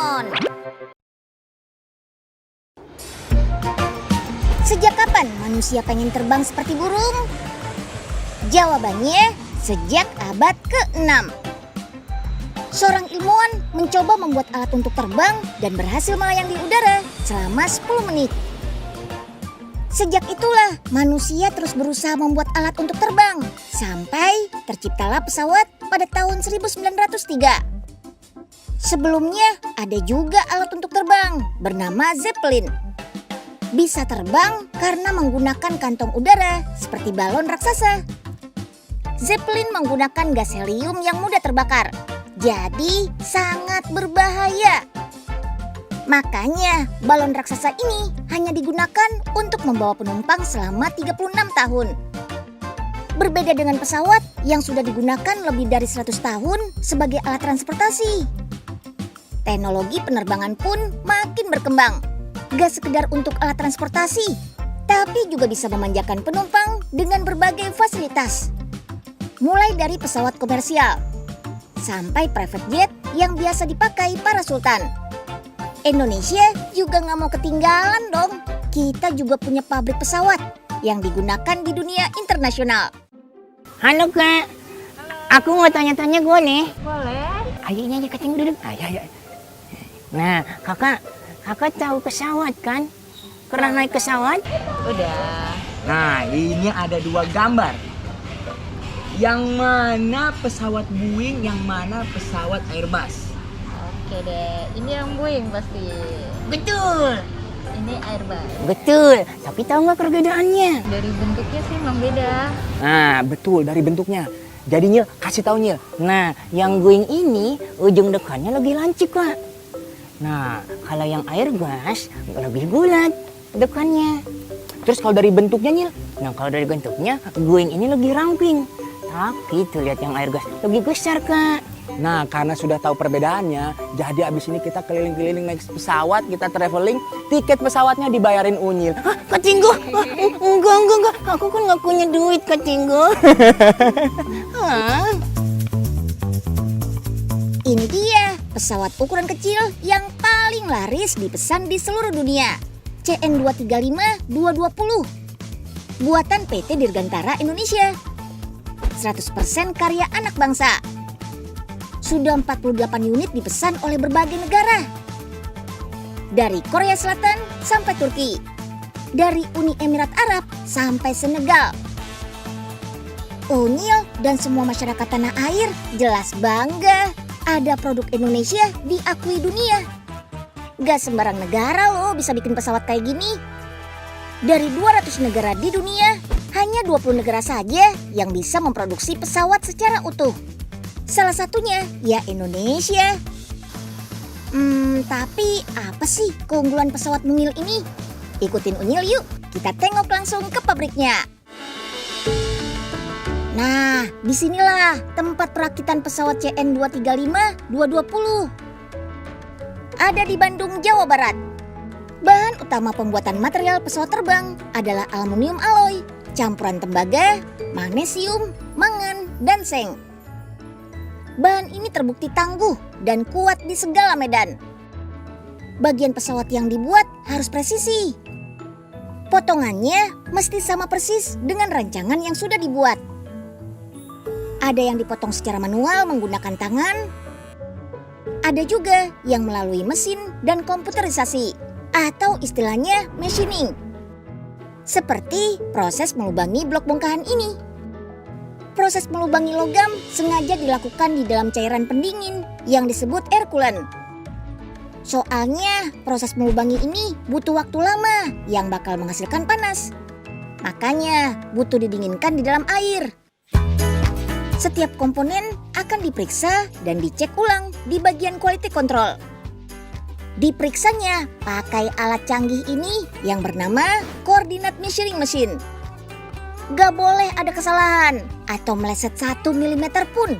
Doraemon. Sejak kapan manusia pengen terbang seperti burung? Jawabannya sejak abad ke-6. Seorang ilmuwan mencoba membuat alat untuk terbang dan berhasil melayang di udara selama 10 menit. Sejak itulah manusia terus berusaha membuat alat untuk terbang sampai terciptalah pesawat pada tahun 1903. Sebelumnya ada juga alat untuk terbang bernama Zeppelin. Bisa terbang karena menggunakan kantong udara seperti balon raksasa. Zeppelin menggunakan gas helium yang mudah terbakar, jadi sangat berbahaya. Makanya balon raksasa ini hanya digunakan untuk membawa penumpang selama 36 tahun. Berbeda dengan pesawat yang sudah digunakan lebih dari 100 tahun sebagai alat transportasi. Teknologi penerbangan pun makin berkembang. Gak sekedar untuk alat transportasi, tapi juga bisa memanjakan penumpang dengan berbagai fasilitas. Mulai dari pesawat komersial, sampai private jet yang biasa dipakai para sultan. Indonesia juga gak mau ketinggalan dong. Kita juga punya pabrik pesawat yang digunakan di dunia internasional. Halo Kak, aku mau tanya-tanya boleh? Boleh. Ayo nyanyi kacang duduk. Ayo. Nah, kakak tahu pesawat kan? Pernah naik pesawat? Udah. Nah, ini ada 2 gambar. Yang mana pesawat Boeing, yang mana pesawat Airbus. Oke deh. Ini yang Boeing pasti. Betul. Ini Airbus. Betul, tapi tahu nggak perbedaannya? Dari bentuknya sih emang beda. Nah, betul dari bentuknya. Jadinya kasih taunya. Nah, yang Boeing ini ujung dekannya lebih lancip, Kak. Nah, kalau yang Airbus lebih bulat dekannya. Terus kalau dari bentuknya, Nyil, kalau dari bentuknya Boeing ini lebih ramping. Tapi tuh lihat yang Airbus lebih besar, Kak. Nah, karena sudah tahu perbedaannya, jadi abis ini kita keliling-keliling naik pesawat, kita traveling, tiket pesawatnya dibayarin Unyil. Hah, Kak Tinggo? Enggak. Aku kan nggak punya duit, Kak Tinggo. Ini dia pesawat ukuran kecil yang paling laris dipesan di seluruh dunia. CN235-220. Buatan PT Dirgantara Indonesia. 100% karya anak bangsa. Sudah 48 unit dipesan oleh berbagai negara. Dari Korea Selatan sampai Turki. Dari Uni Emirat Arab sampai Senegal. Unyil dan semua masyarakat tanah air jelas bangga. Ada produk Indonesia diakui dunia. Gak sembarang negara loh bisa bikin pesawat kayak gini. Dari 200 negara di dunia, hanya 20 negara saja yang bisa memproduksi pesawat secara utuh. Salah satunya ya Indonesia. Tapi apa sih keunggulan pesawat mungil ini? Ikutin Unyil yuk, kita tengok langsung ke pabriknya. Nah, disinilah tempat perakitan pesawat CN235-220. Ada di Bandung, Jawa Barat. Bahan utama pembuatan material pesawat terbang adalah aluminium alloy, campuran tembaga, magnesium, mangan, dan seng. Bahan ini terbukti tangguh dan kuat di segala medan. Bagian pesawat yang dibuat harus presisi. Potongannya mesti sama persis dengan rancangan yang sudah dibuat. Ada yang dipotong secara manual menggunakan tangan. Ada juga yang melalui mesin dan komputerisasi atau istilahnya machining. Seperti proses melubangi blok bongkahan ini. Proses melubangi logam sengaja dilakukan di dalam cairan pendingin yang disebut air coolant. Soalnya proses melubangi ini butuh waktu lama yang bakal menghasilkan panas. Makanya butuh didinginkan di dalam air. Setiap komponen akan diperiksa dan dicek ulang di bagian quality control. Diperiksanya pakai alat canggih ini yang bernama Coordinate Measuring Machine. Gak boleh ada kesalahan atau meleset 1 mm pun.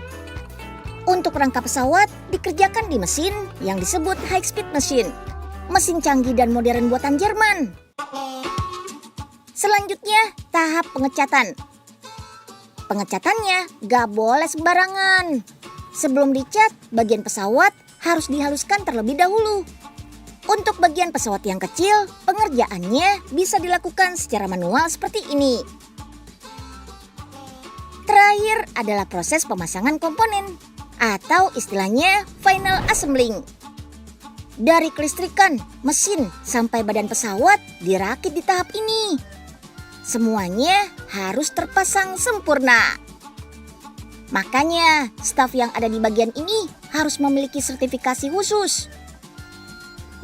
Untuk rangka pesawat dikerjakan di mesin yang disebut high speed machine. Mesin canggih dan modern buatan Jerman. Selanjutnya tahap pengecatan. Pengecatannya gak boleh sembarangan. Sebelum dicat, bagian pesawat harus dihaluskan terlebih dahulu. Untuk bagian pesawat yang kecil, pengerjaannya bisa dilakukan secara manual seperti ini. Terakhir adalah proses pemasangan komponen, atau istilahnya final assembling. Dari kelistrikan, mesin, sampai badan pesawat dirakit di tahap ini. Semuanya harus terpasang sempurna. Makanya, staf yang ada di bagian ini harus memiliki sertifikasi khusus.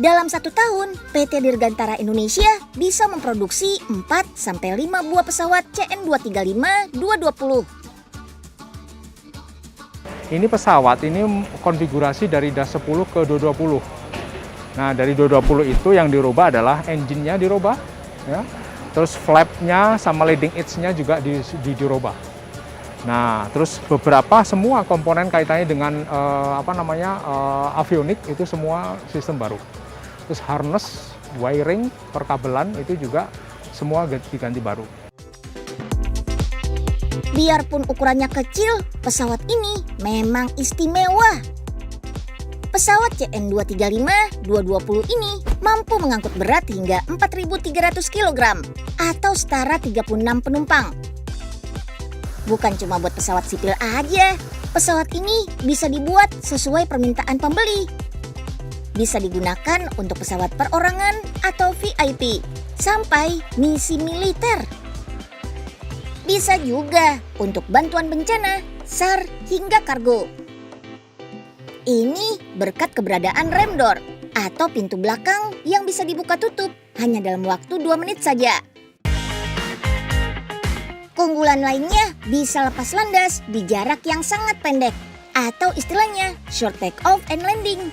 Dalam 1 tahun, PT Dirgantara Indonesia bisa memproduksi 4-5 buah pesawat CN235-220. Ini pesawat ini konfigurasi dari DAS 10 ke 220. Nah, dari 220 itu yang dirubah adalah engine-nya dirubah, ya. Terus flap-nya sama leading edge-nya juga dirubah. Nah, terus beberapa semua komponen kaitannya dengan avionik itu semua sistem baru. Terus harness, wiring, perkabelan itu juga semua diganti baru. Biarpun ukurannya kecil, pesawat ini memang istimewa. Pesawat CN235-220 ini mampu mengangkut berat hingga 4.300 kg atau setara 36 penumpang. Bukan cuma buat pesawat sipil aja, pesawat ini bisa dibuat sesuai permintaan pembeli. Bisa digunakan untuk pesawat perorangan atau VIP, sampai misi militer. Bisa juga untuk bantuan bencana, SAR, hingga kargo. Ini berkat keberadaan rem door atau pintu belakang yang bisa dibuka tutup hanya dalam waktu 2 menit saja. Keunggulan lainnya bisa lepas landas di jarak yang sangat pendek atau istilahnya short take off and landing.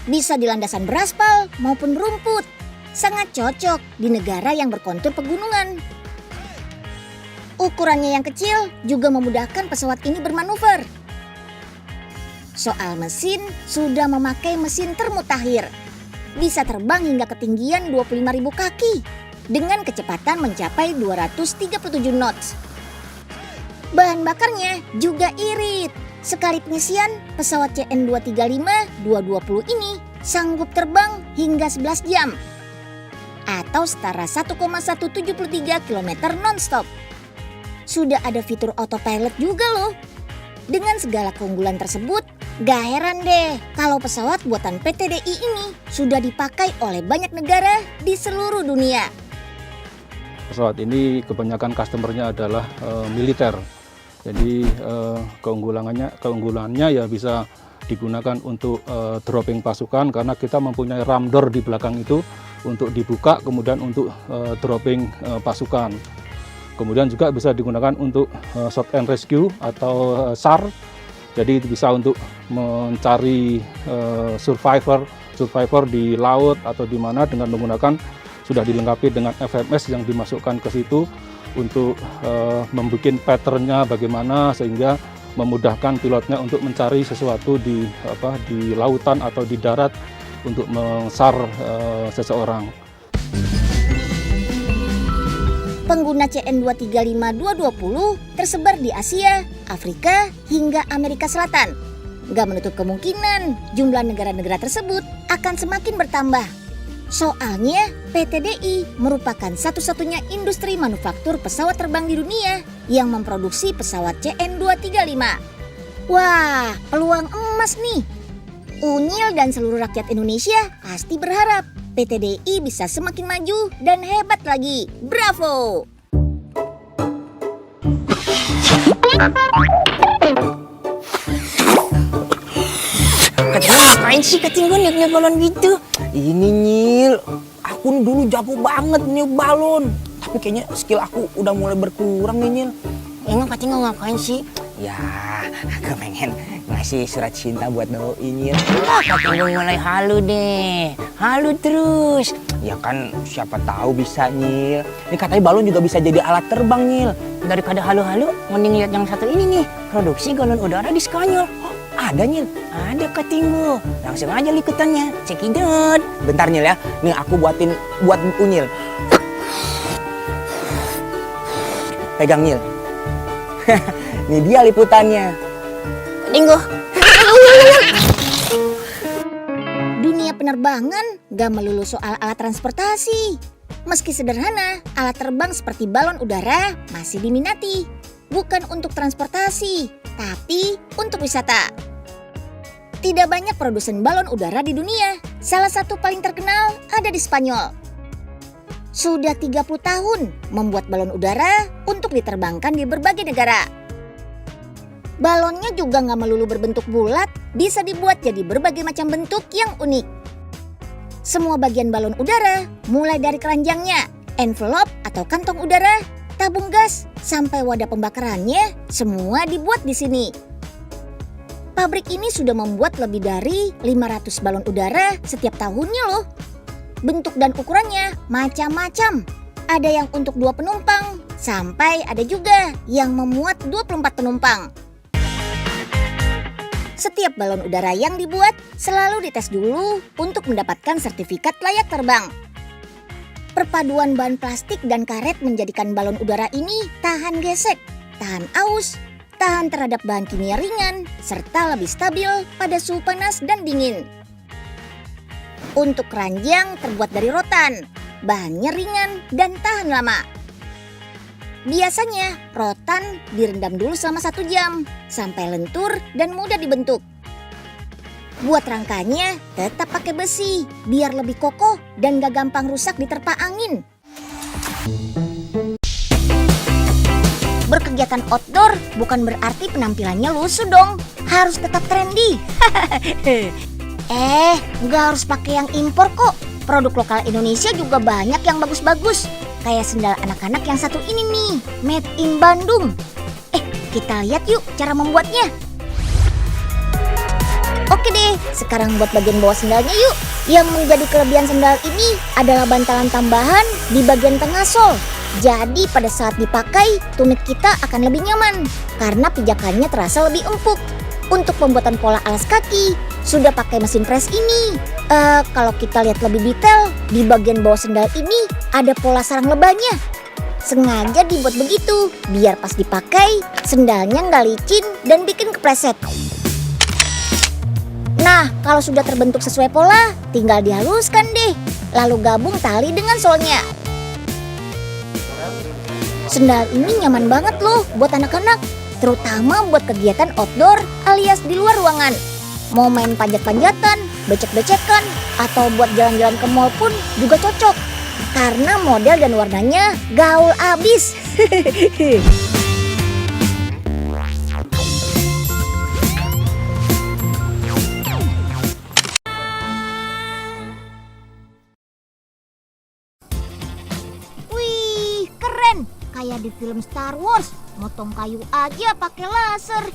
Bisa di landasan beraspal maupun berumput. Sangat cocok di negara yang berkontur pegunungan. Ukurannya yang kecil juga memudahkan pesawat ini bermanuver. Soal mesin, sudah memakai mesin termutakhir. Bisa terbang hingga ketinggian 25.000 kaki dengan kecepatan mencapai 237 knots. Bahan bakarnya juga irit. Sekali pengisian, pesawat CN235-220 ini sanggup terbang hingga 11 jam atau setara 1,173 km non-stop. Sudah ada fitur autopilot juga loh. Dengan segala keunggulan tersebut, gak heran deh kalau pesawat buatan PT DI ini sudah dipakai oleh banyak negara di seluruh dunia. Pesawat ini kebanyakan customernya adalah militer. Jadi keunggulannya ya bisa digunakan untuk dropping pasukan karena kita mempunyai ram door di belakang itu untuk dibuka kemudian untuk dropping pasukan. Kemudian juga bisa digunakan untuk search and rescue atau SAR. Jadi bisa untuk mencari survivor di laut atau di mana dengan menggunakan sudah dilengkapi dengan FMS yang dimasukkan ke situ untuk membuat patternnya bagaimana sehingga memudahkan pilotnya untuk mencari sesuatu di lautan atau di darat untuk mengsar seseorang. Pengguna CN235-220 tersebar di Asia, Afrika, hingga Amerika Selatan. Gak menutup kemungkinan jumlah negara-negara tersebut akan semakin bertambah. Soalnya PT DI merupakan satu-satunya industri manufaktur pesawat terbang di dunia yang memproduksi pesawat CN235. Wah, peluang emas nih. Unyil dan seluruh rakyat Indonesia pasti berharap PT DI bisa semakin maju dan hebat lagi. Bravo! Kating ngapain sih kating gue niup balon gitu? Ini Nyil, aku dulu jago banget niup balon. Tapi kayaknya skill aku udah mulai berkurang nih Nyil. Emang kating ngapain sih? Ya, aku pengen ngasih surat cinta buat doi Nyil. Kating gue mulai halu deh. Halu terus. Ya kan siapa tahu bisa Nyil. Ini katanya balon juga bisa jadi alat terbang Nyil. Daripada halu-halu, mending lihat yang satu ini nih. Produksi galon udara di Spanyol. Ada Nyil. Ada kating gue. Langsung aja liputannya. Cekidot. Bentar Nyil ya. Nih aku buat Unyil. Pegang Nyil. Ini dia liputannya. Inggo. Dunia penerbangan gak melulu soal alat transportasi. Meski sederhana, alat terbang seperti balon udara masih diminati. Bukan untuk transportasi, tapi untuk wisata. Tidak banyak produsen balon udara di dunia. Salah satu paling terkenal ada di Spanyol. Sudah 30 tahun membuat balon udara untuk diterbangkan di berbagai negara. Balonnya juga nggak melulu berbentuk bulat, bisa dibuat jadi berbagai macam bentuk yang unik. Semua bagian balon udara, mulai dari keranjangnya, envelope atau kantong udara, tabung gas, sampai wadah pembakarannya, semua dibuat di sini. Pabrik ini sudah membuat lebih dari 500 balon udara setiap tahunnya loh. Bentuk dan ukurannya macam-macam. Ada yang untuk 2 penumpang, sampai ada juga yang memuat 24 penumpang. Setiap balon udara yang dibuat selalu dites dulu untuk mendapatkan sertifikat layak terbang. Perpaduan bahan plastik dan karet menjadikan balon udara ini tahan gesek, tahan aus, tahan terhadap bahan kimia ringan, serta lebih stabil pada suhu panas dan dingin. Untuk keranjang terbuat dari rotan, bahannya ringan dan tahan lama. Biasanya rotan direndam dulu selama 1 jam sampai lentur dan mudah dibentuk. Buat rangkanya tetap pakai besi biar lebih kokoh dan gak gampang rusak diterpa angin. Berkegiatan outdoor bukan berarti penampilannya lusuh dong, harus tetap trendy. Nggak harus pakai yang impor kok. Produk lokal Indonesia juga banyak yang bagus-bagus. Kayak sendal anak-anak yang satu ini nih, made in Bandung. Kita lihat yuk cara membuatnya. Oke deh, sekarang buat bagian bawah sendalnya yuk. Yang menjadi kelebihan sendal ini adalah bantalan tambahan di bagian tengah sol. Jadi pada saat dipakai, tumit kita akan lebih nyaman karena pijakannya terasa lebih empuk. Untuk pembuatan pola alas kaki, sudah pakai mesin press ini. Kalau kita lihat lebih detail, di bagian bawah sendal ini ada pola sarang lebahnya. Sengaja dibuat begitu, biar pas dipakai, sendalnya nggak licin dan bikin kepleset. Nah, kalau sudah terbentuk sesuai pola, tinggal dihaluskan deh. Lalu gabung tali dengan solnya. Sendal ini nyaman banget loh buat anak-anak, terutama buat kegiatan outdoor alias di luar ruangan. Mau main panjat-panjatan, becek-becekan, atau buat jalan-jalan ke mall pun juga cocok. Karena model dan warnanya gaul abis. Wih, keren! Kayak di film Star Wars, motong kayu aja pakai laser.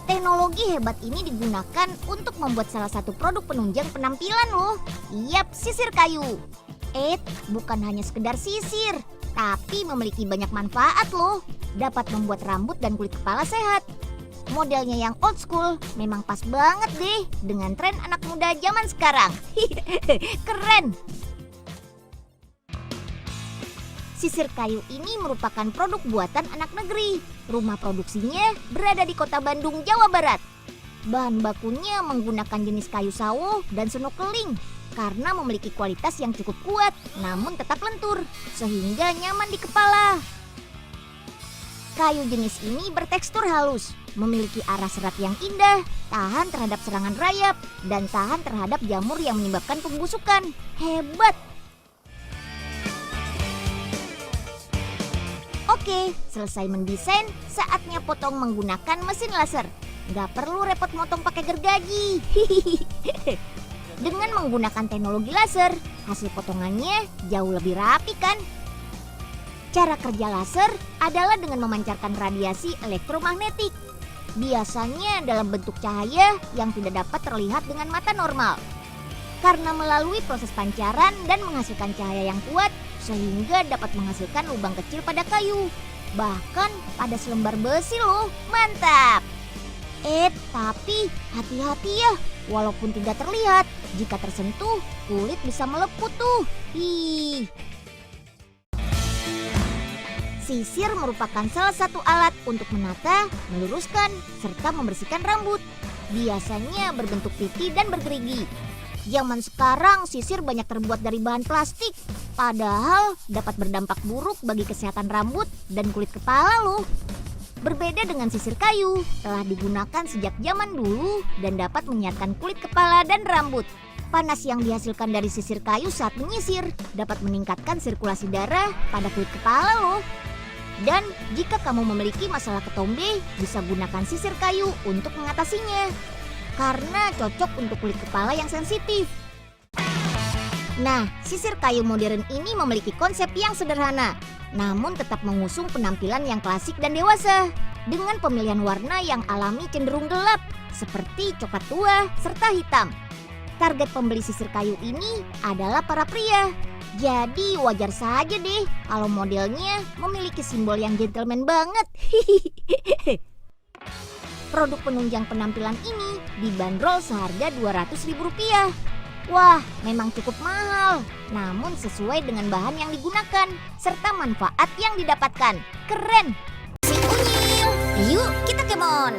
Teknologi hebat ini digunakan untuk membuat salah satu produk penunjang penampilan loh. Yap, sisir kayu. Bukan hanya sekedar sisir, tapi memiliki banyak manfaat loh. Dapat membuat rambut dan kulit kepala sehat. Modelnya yang old school memang pas banget deh dengan tren anak muda zaman sekarang. Keren! Sisir kayu ini merupakan produk buatan anak negeri. Rumah produksinya berada di Kota Bandung, Jawa Barat. Bahan bakunya menggunakan jenis kayu sawo dan senokeling karena memiliki kualitas yang cukup kuat namun tetap lentur sehingga nyaman di kepala. Kayu jenis ini bertekstur halus, memiliki arah serat yang indah, tahan terhadap serangan rayap, dan tahan terhadap jamur yang menyebabkan pembusukan. Hebat! Oke, selesai mendesain, saatnya potong menggunakan mesin laser. Nggak perlu repot motong pakai gergaji. Dengan menggunakan teknologi laser, hasil potongannya jauh lebih rapi kan? Cara kerja laser adalah dengan memancarkan radiasi elektromagnetik. Biasanya dalam bentuk cahaya yang tidak dapat terlihat dengan mata normal. Karena melalui proses pancaran dan menghasilkan cahaya yang kuat, sehingga dapat menghasilkan lubang kecil pada kayu. Bahkan pada selembar besi loh, mantap! Tapi hati-hati ya, walaupun tidak terlihat, jika tersentuh, kulit bisa meleput tuh. Sisir merupakan salah satu alat untuk menata, meluruskan, serta membersihkan rambut. Biasanya berbentuk piti dan bergerigi. Zaman sekarang sisir banyak terbuat dari bahan plastik, padahal dapat berdampak buruk bagi kesehatan rambut dan kulit kepala loh. Berbeda dengan sisir kayu, telah digunakan sejak zaman dulu dan dapat menyehatkan kulit kepala dan rambut. Panas yang dihasilkan dari sisir kayu saat menyisir dapat meningkatkan sirkulasi darah pada kulit kepala loh. Dan jika kamu memiliki masalah ketombe, bisa gunakan sisir kayu untuk mengatasinya. Karena cocok untuk kulit kepala yang sensitif. Nah, sisir kayu modern ini memiliki konsep yang sederhana, namun tetap mengusung penampilan yang klasik dan dewasa. Dengan pemilihan warna yang alami cenderung gelap, seperti coklat tua serta hitam. Target pembeli sisir kayu ini adalah para pria. Jadi wajar saja deh kalau modelnya memiliki simbol yang gentleman banget. Produk penunjang penampilan ini dibanderol seharga Rp200.000. Wah, memang cukup mahal. Namun sesuai dengan bahan yang digunakan serta manfaat yang didapatkan. Keren! Si Unyil, yuk kita kemon!